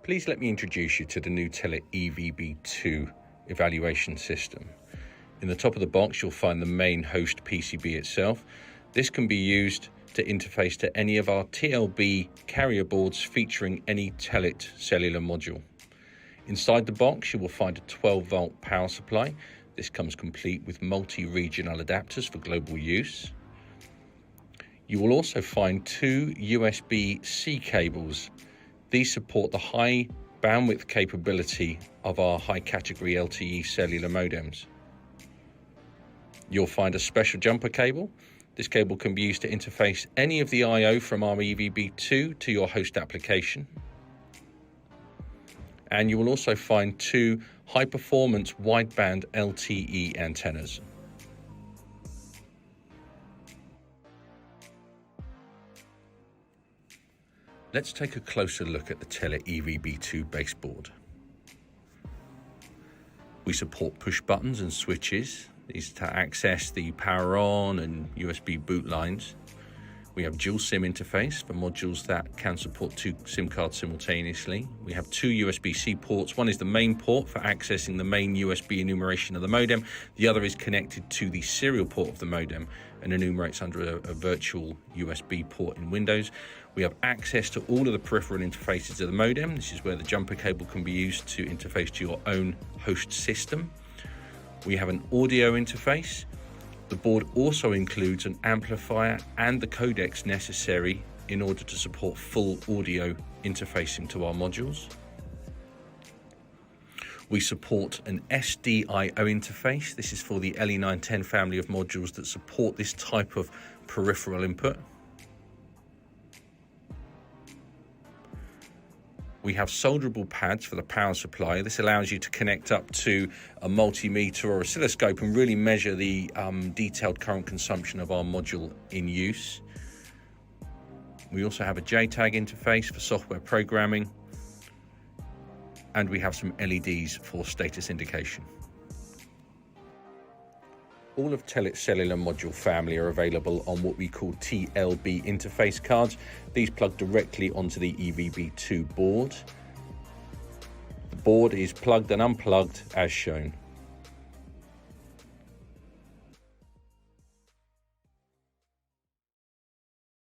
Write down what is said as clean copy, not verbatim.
Please let me introduce you to the new Telit EVB2 evaluation system. In the top of the box, you'll find the main host PCB itself. This can be used to interface to any of our TLB carrier boards featuring any Telit cellular module. Inside the box, you will find a 12-volt power supply. This comes complete with multi-regional adapters for global use. You will also find two USB-C cables. These support the high bandwidth capability of our high category LTE cellular modems. You'll find a special jumper cable. This cable can be used to interface any of the I/O from our EVB2 to your host application. And you will also find two high performance wideband LTE antennas. Let's take a closer look at the Telit EVB2 baseboard. We support push buttons and switches. These to access the power on and USB boot lines. We have dual SIM interface for modules that can support two SIM cards simultaneously. We have two USB-C ports. One is the main port for accessing the main USB enumeration of the modem. The other is connected to the serial port of the modem and enumerates under a virtual USB port in Windows. We have access to all of the peripheral interfaces of the modem. This is where the jumper cable can be used to interface to your own host system. We have an audio interface. The board also includes an amplifier and the codecs necessary in order to support full audio interfacing to our modules. We support an SDIO interface. This is for the LE910 family of modules that support this type of peripheral input. We have solderable pads for the power supply. This allows you to connect up to a multimeter or oscilloscope and really measure the detailed current consumption of our module in use. We also have a JTAG interface for software programming, and we have some LEDs for status indication. All of Telit's cellular module family are available on what we call TLB interface cards. These plug directly onto the EVB2 board. The board is plugged and unplugged as shown.